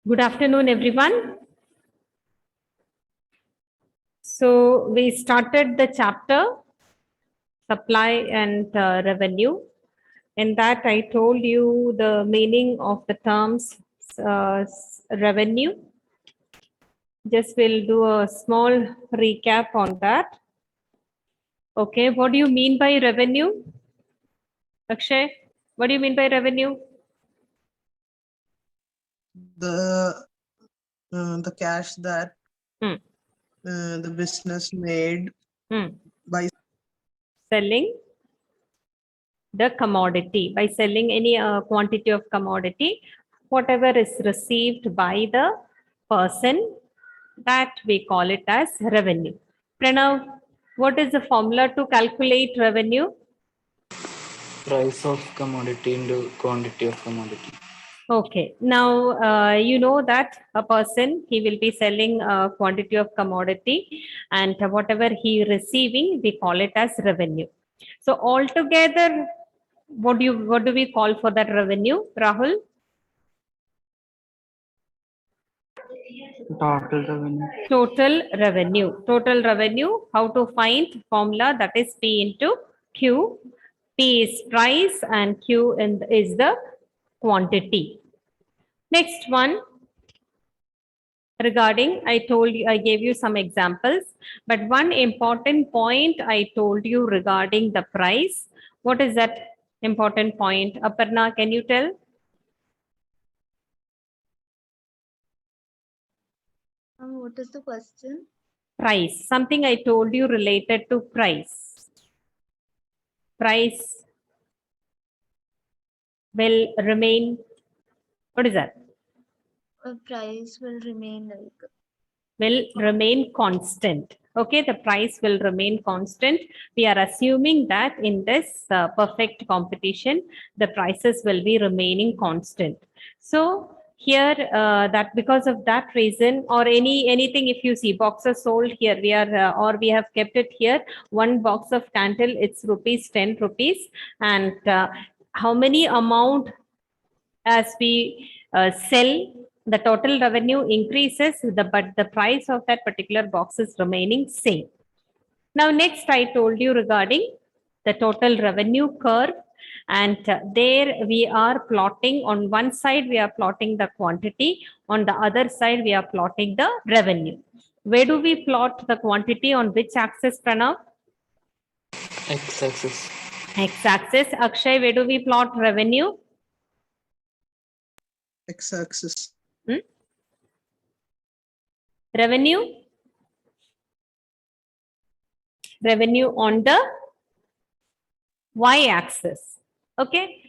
Good afternoon, everyone. So we started the chapter supply and revenue. In that, I told you the meaning of the terms revenue. Just we'll do a small recap on that. Okay, what do you mean by revenue? Akshay, what do you mean by revenue? The cash that Hmm. the business made by Selling the commodity, by selling any quantity of commodity, whatever is received by the person, that we call it as revenue. Pranav, what is the formula to calculate revenue? Price of commodity into quantity of commodity. Okay, now you know that a person, he will be selling a quantity of commodity, and whatever he receiving, we call it as revenue. So altogether, what do we call for that revenue, Rahul? Total revenue. Total revenue. Total revenue, how to find formula, that is P into Q. P is price and Q is the quantity. Next one, regarding, I told you, I gave you some examples, but one important point I told you regarding the price. What is that important point? Aparna, can you tell? What is the question? Price. Something I told you related to price. Price will remain. What is that? Price will remain like Will remain constant. Okay, the price will remain constant. We are assuming that in this perfect competition, the prices will be remaining constant. So here, that because of that reason, or anything, if you see boxes sold here, we are or we have kept it here. One box of candle, it's rupees 10 rupees, and how many amount as we sell, the total revenue increases, but the price of that particular box is remaining same. Now, next I told you regarding the total revenue curve, and there we are plotting, on one side we are plotting the quantity, on the other side we are plotting the revenue. Where do we plot the quantity, on which axis, Pranav? X-axis. X-axis. Akshay, where do we plot revenue? x-axis. Revenue on the y-axis. Okay.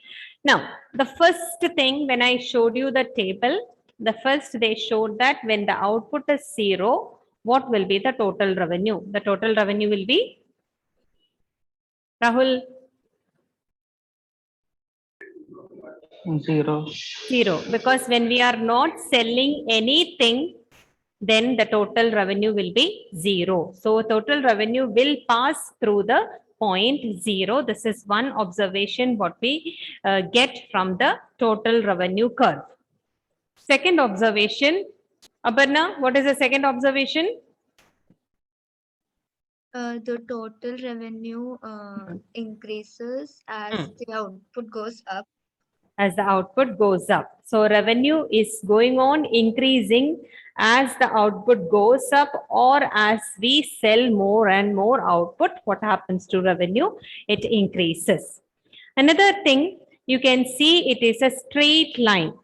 Now, the first thing, when I showed you the table, the first they showed that when the output is 0, what will be the total revenue? The total revenue will be, Rahul? 0. 0. Because when we are not selling anything, then the total revenue will be 0. So total revenue will pass through the point 0. This is one observation what we get from the total revenue curve. Second observation, Aparna, what is the second observation? the total revenue increases as the output goes up. As the output goes up. So revenue is going on increasing as the output goes up, or as we sell more and more output, what happens to revenue? It increases. Another thing, you can see it is a straight line.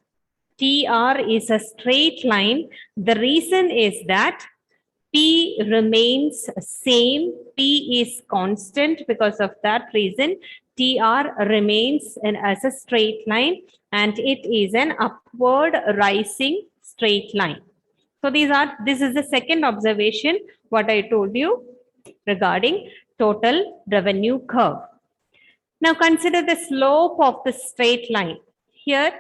TR is a straight line. The reason is that P remains same, P is constant. Because of that reason, TR remains as a straight line, and it is an upward rising straight line. So this is the second observation what I told you regarding total revenue curve. Now consider the slope of the straight line. Here,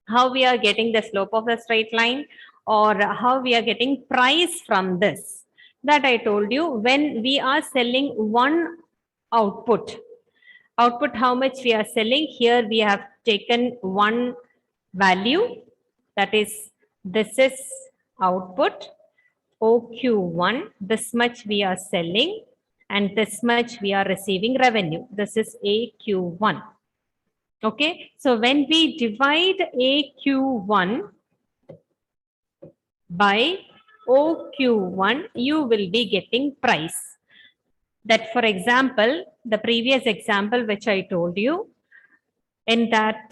how we are getting the slope of the straight line, or how we are getting price from this, that I told you. When we are selling one output, how much we are selling, here we have taken one value, that is This is output. OQ1, this much we are selling and this much we are receiving revenue. This is AQ1. Okay, so when we divide AQ1 by OQ1, you will be getting price. That, for example, the previous example which I told you, in that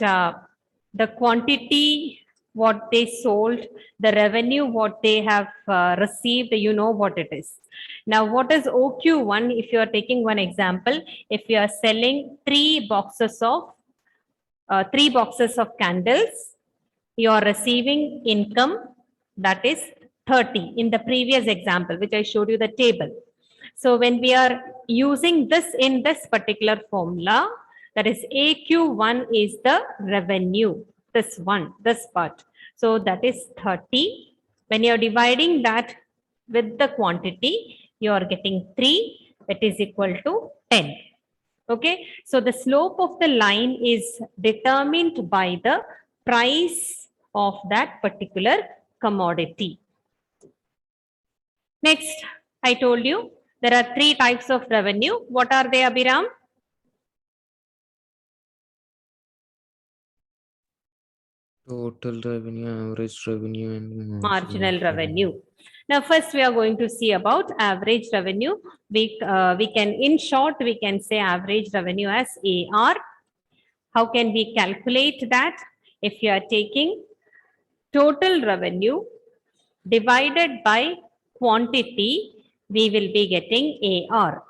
the quantity what they sold, the revenue what they have received, you know what it is. Now, what is OQ1? If you are taking one example, if you are selling three boxes of candles, you are receiving income, that is 30 in the previous example, which I showed you the table. So when we are using this in this particular formula, that is AQ1 is the revenue, this one, this part. So that is 30. When you are dividing that with the quantity, you are getting 3, that is equal to 10. Okay, so the slope of the line is determined by the price of that particular commodity. Next, I told you there are 3 types of revenue. What are they, Abhiram? Total revenue, average revenue, and Marginal revenue. Now, first we are going to see about average revenue. We can, in short, we can say average revenue as AR. How can we calculate that? If you are taking total revenue divided by quantity, we will be getting AR.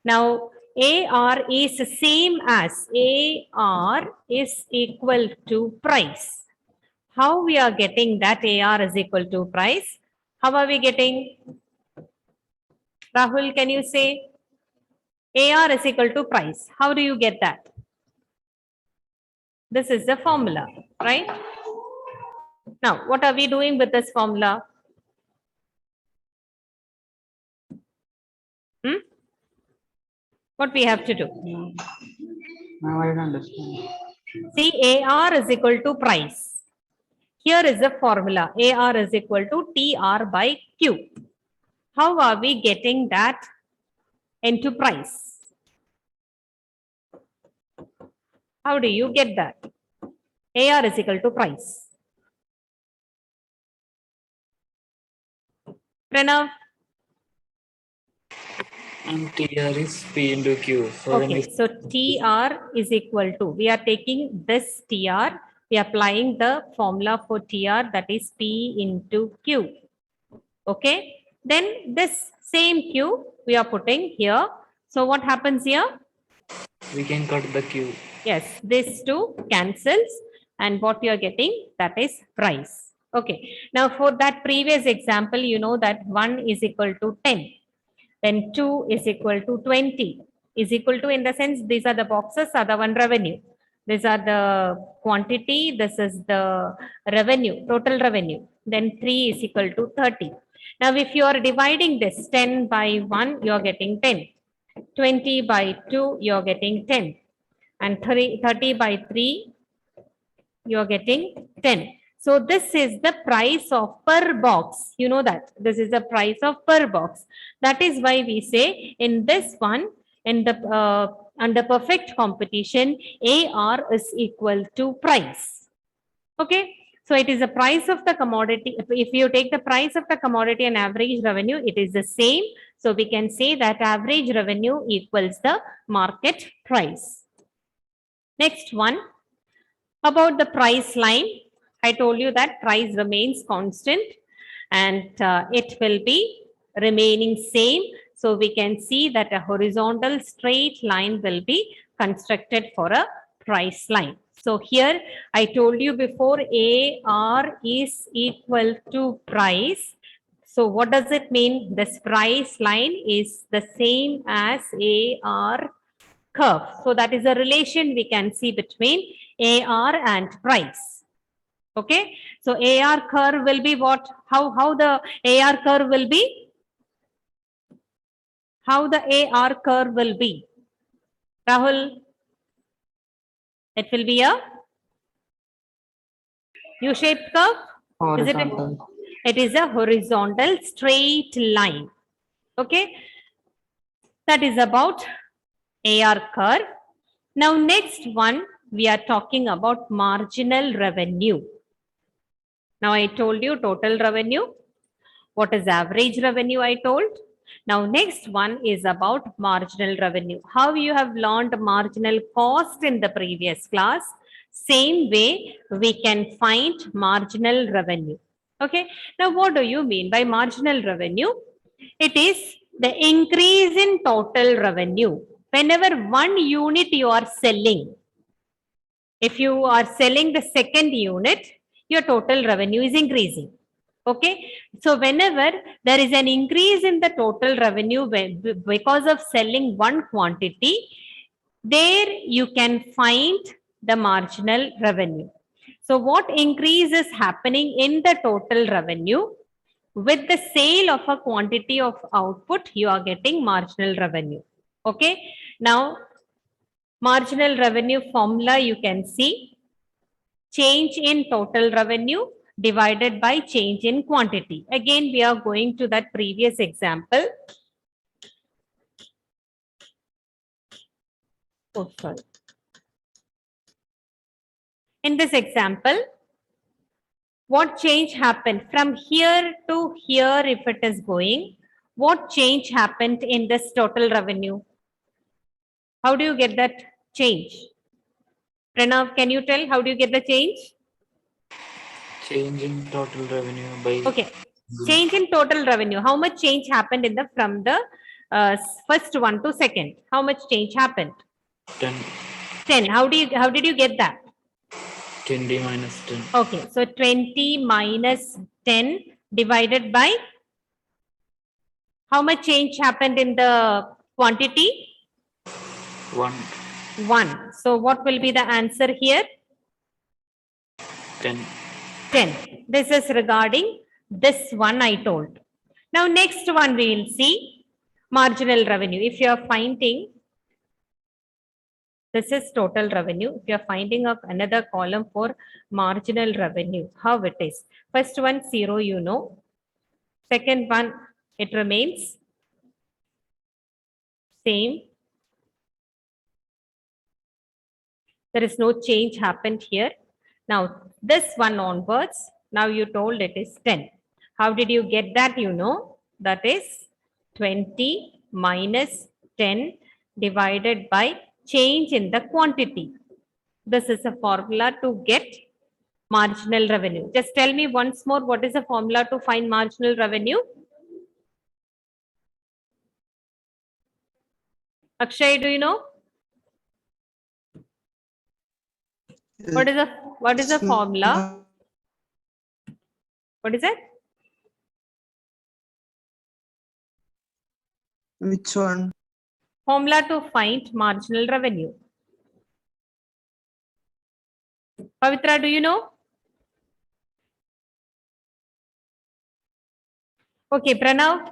Now, AR is same as AR is equal to price. How we are getting that AR is equal to price? How are we getting? Rahul, can you say AR is equal to price? How do you get that? This is the formula, right? Now, what are we doing with this formula? What we have to do? Now I understand. See, AR is equal to price. Here is the formula. AR is equal to TR by Q. How are we getting that into price? How do you get that? AR is equal to price. Pranav? And TR is P into Q. So when Okay, so TR is equal to, we are taking this TR, we are applying the formula for TR, that is P into Q. Okay, then this same Q we are putting here. So what happens here? we can cut the Q. Yes, this two cancels and what you are getting, that is price. Okay, now for that previous example, you know that 1 is equal to 10. Then 2 is equal to 20, is equal to, in the sense, these are the boxes, other one revenue. These are the quantity, this is the revenue, total revenue. Then 3 is equal to 30. Now, if you are dividing this 10 by 1, you are getting 10. 20 by 2, you are getting 10. And 30 by 3, you are getting 10. So this is the price of per box. You know that this is the price of per box. That is why we say in this one, in the under perfect competition, AR is equal to price. Okay. So it is the price of the commodity. If you take the price of the commodity and average revenue, it is the same. So we can say that average revenue equals the market price. Next one, about the price line. I told you that price remains constant and it will be remaining same. So we can see that a horizontal straight line will be constructed for a price line. So here I told you before, AR is equal to price. So what does it mean? This price line is the same as AR curve. So that is a relation we can see between AR and price. Okay. So AR curve will be what? How the AR curve will be? How the AR curve will be? Rahul? It will be a U-shaped curve? Is it? Horizontal. It is a horizontal straight line. Okay. That is about AR curve. Now, next one, we are talking about marginal revenue. Now, I told you total revenue. What is average revenue? I told. Now, next one is about marginal revenue. How you have learned marginal cost in the previous class. Same way, we can find marginal revenue. Okay. Now, what do you mean by marginal revenue? It is the increase in total revenue. Whenever one unit you are selling, if you are selling the second unit, your total revenue is increasing. Okay. So whenever there is an increase in the total revenue because of selling one quantity, there you can find the marginal revenue. So what increase is happening in the total revenue? With the sale of a quantity of output, you are getting marginal revenue. Okay. Now, marginal revenue formula you can see. Change in total revenue divided by change in quantity. Again, we are going to that previous example. Oh, sorry. In this example, what change happened from here to here if it is going? What change happened in this total revenue? How do you get that change? Pranav, can you tell how do you get the change? Change in total revenue by. Okay. Change in total revenue. How much change happened in the from the first one to second? How much change happened? 10. 10. How did you get that? 20 minus 10. Okay. So 20 minus 10 divided by how much change happened in the quantity? 1. 1. So what will be the answer here? 10. 10. This is regarding this one I told. Now next one we will see marginal revenue. If you are finding, this is total revenue. If you are finding up another column for marginal revenue, how it is? First one 0, you know. Second one, it remains same. There is no change happened here. Now this one onwards, now you told it is 10. How did you get that? You know, that is 20 minus 10 divided by change in the quantity. This is a formula to get marginal revenue. Just tell me once more, what is the formula to find marginal revenue? Akshay, do you know? What is the formula? What is it? Which one? Formula to find marginal revenue. Pavitra, do you know? Okay, Pranav.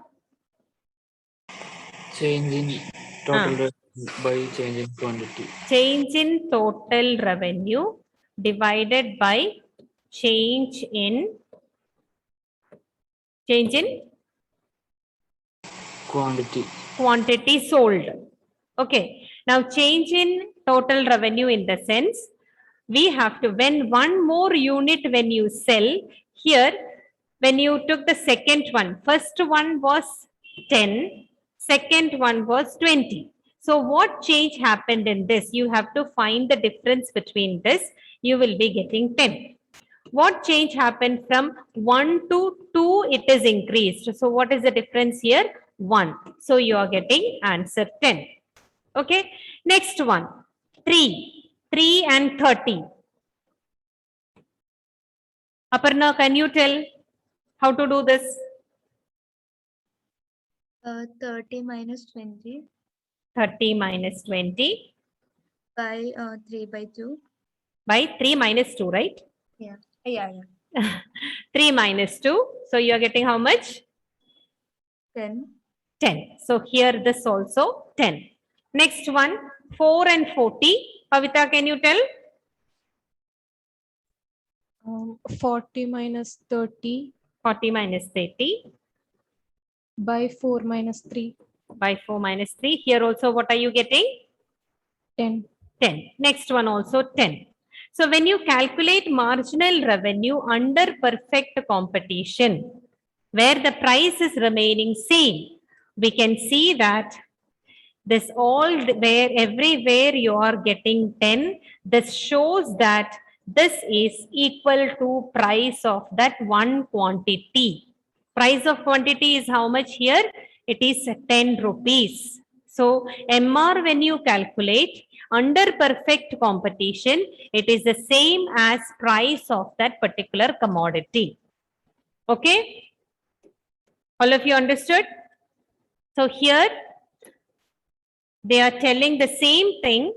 Change in total revenue by change in quantity. Change in total revenue divided by change in quantity sold. Okay. Now change in total revenue in the sense we have to, when one more unit when you sell here, when you took the second one, first one was 10, second one was 20. So what change happened in this? You have to find the difference between this. You will be getting 10. What change happened from 1 to 2? It is increased. So what is the difference here? 1. So you are getting answer 10. Okay. Next one, 3. 3 and 30. Aparna, can you tell how to do this? 30 minus 20. 30 minus 20. By 3 by 2. By 3 minus 2, right? Yeah. 3 minus 2. So you are getting how much? 10. 10. So here this also 10. Next one, 4 and 40. Pavitra, can you tell? 40 minus 30 40 minus 30 by 4 minus 3, by 4 minus 3. Here also, what are you getting? 10. 10. Next one also 10. So when you calculate marginal revenue under perfect competition, where the price is remaining same, we can see that this where everywhere you are getting 10, this shows that this is equal to price of that one quantity. Price of quantity is how much here? It is 10 rupees. So MR when you calculate under perfect competition, it is the same as price of that particular commodity. Okay? All of you understood? So here they are telling the same thing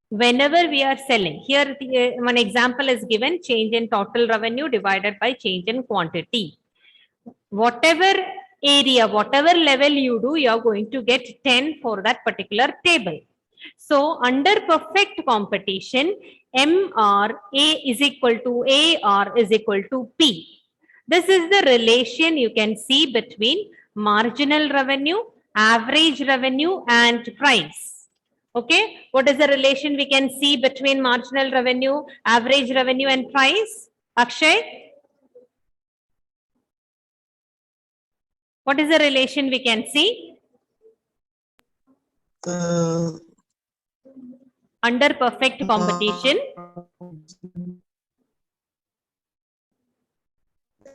whenever we are selling. Here one example is given, change in total revenue divided by change in quantity. Whatever area, whatever level you do, you are going to get 10 for that particular table. So under perfect competition, MR A is equal to AR is equal to P. This is the relation you can see between marginal revenue, average revenue, and price. Okay, what is the relation we can see between marginal revenue, average revenue, and price? Akshay? What is the relation we can see? Under perfect competition,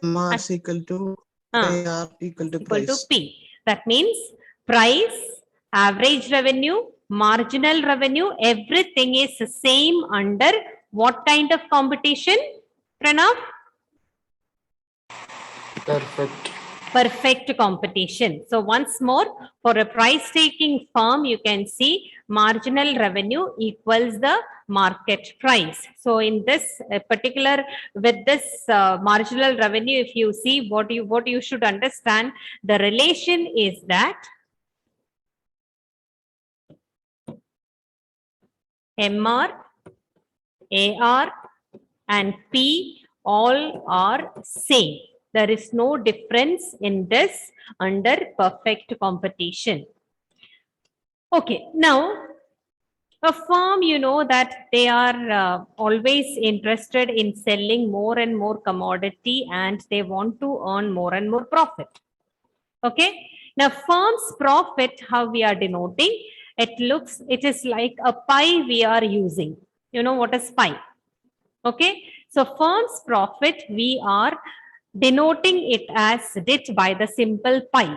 MR is equal to AR equal to equal to price. P. That means price, average revenue, marginal revenue, everything is the same under what kind of competition, Pranav? Perfect. Perfect competition. So once more, for a price taking firm, you can see marginal revenue equals the market price. So in this particular, with this marginal revenue, if you see what you should understand, the relation is that MR, AR and P all are same. There is no difference in this under perfect competition. Okay, now a firm, you know that they are always interested in selling more and more commodity and they want to earn more and more profit. Okay, now firm's profit, how we are denoting, it is like a pie we are using. You know what is pie? Okay, so firm's profit, we are denoting it as dit by the simple pi.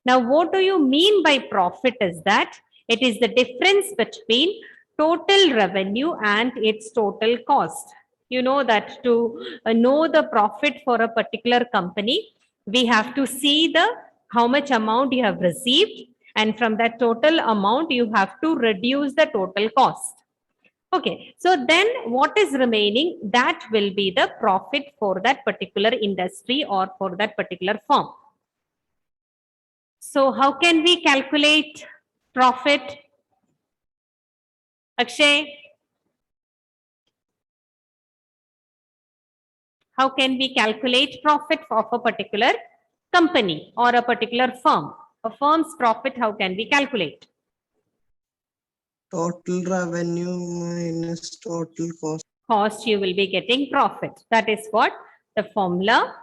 Now, what do you mean by profit is that it is the difference between total revenue and its total cost. You know that to know the profit for a particular company, we have to see the how much amount you have received, and from that total amount, you have to reduce the total cost. Okay, so then what is remaining, that will be the profit for that particular industry or for that particular firm. So how can we calculate profit? Akshay? How can we calculate profit of a particular company or a particular firm? A firm's profit, how can we calculate? Total revenue minus total cost. Cost, you will be getting profit. That is what the formula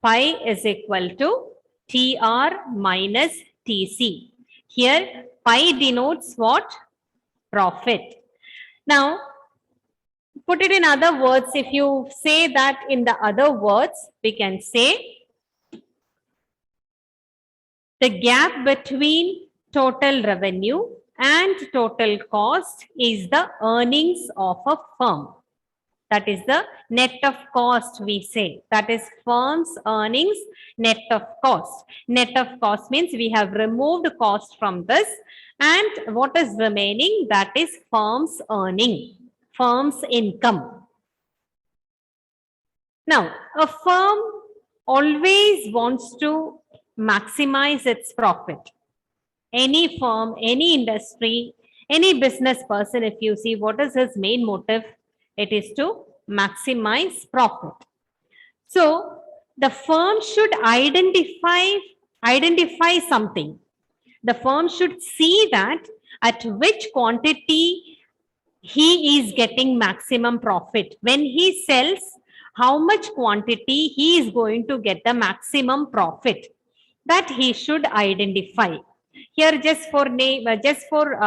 pi is equal to TR minus TC. Here pi denotes what? Profit. Now put it in other words. If you say that in the other words, we can say the gap between total revenue and total cost is the earnings of a firm. That is the net of cost, we say. That is firm's earnings net of cost. Net of cost means we have removed cost from this, and what is remaining, that is firm's earning, firm's income. Now, a firm always wants to maximize its profit. Any firm, any industry, any business person, if you see what is his main motive, it is to maximize profit. So the firm should identify something. The firm should see that at which quantity he is getting maximum profit. When he sells, how much quantity he is going to get the maximum profit, that he should identify. Here, just for name, just for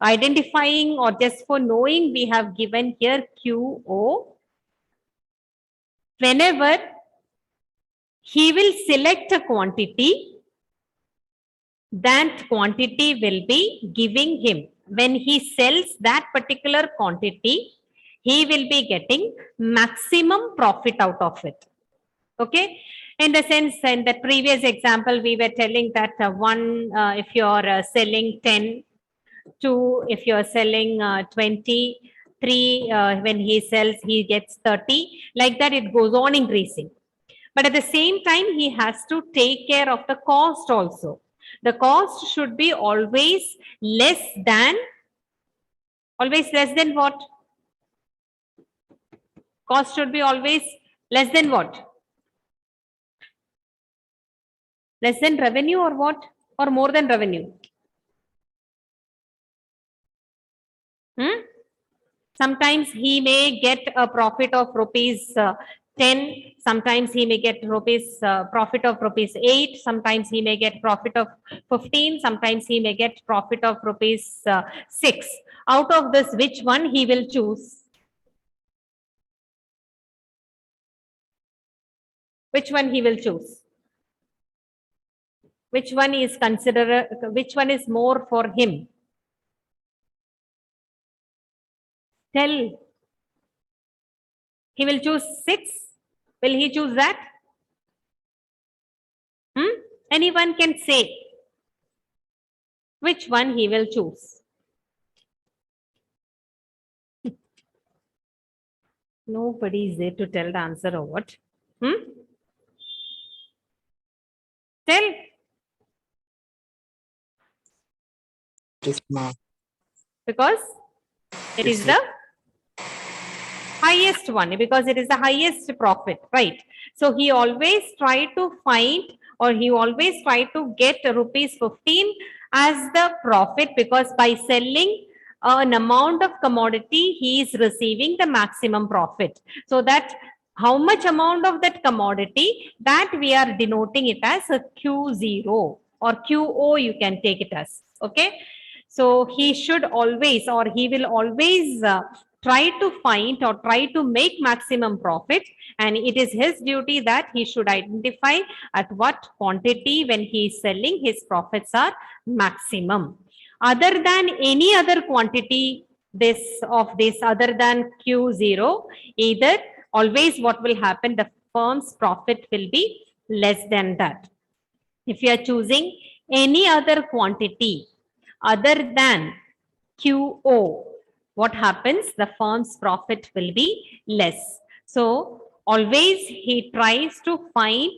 identifying or just for knowing, we have given here QO. Whenever he will select a quantity, that quantity will be giving him. When he sells that particular quantity, he will be getting maximum profit out of it. Okay. In the sense, in the previous example, we were telling that if you are selling 10, 2, if you are selling 20, 3, when he sells, he gets 30. Like that, it goes on increasing. But at the same time, he has to take care of the cost also. The cost should be always less than what? Cost should be always less than what? Less than revenue or what? Or more than revenue? Sometimes he may get a profit of rupees 10. Sometimes he may get profit of rupees 8. Sometimes he may get profit of 15. Sometimes he may get profit of rupees 6. Out of this, which one he will choose? Which one he will choose? Which one is which one is more for him? Tell. He will choose 6. Will he choose that? Anyone can say which one he will choose. Nobody is there to tell the answer or what? Tell. It is small. Because it is the highest one, because it is the highest profit, right? So he always try to find, or he always try to get rupees 15 as the profit, because by selling an amount of commodity, he is receiving the maximum profit. So that how much amount of that commodity, that we are denoting it as a Q0 or QO, you can take it as, okay? So he should always, or he will always try to find or try to make maximum profit, and it is his duty that he should identify at what quantity when he is selling his profits are maximum. Other than any other quantity, this other than Q0, either always what will happen, the firm's profit will be less than that. If you are choosing any other quantity other than QO, what happens? The firm's profit will be less. So always he tries to find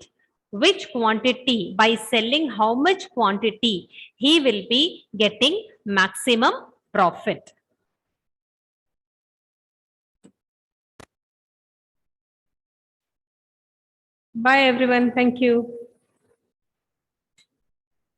which quantity, by selling how much quantity, he will be getting maximum profit. Bye everyone. Thank you.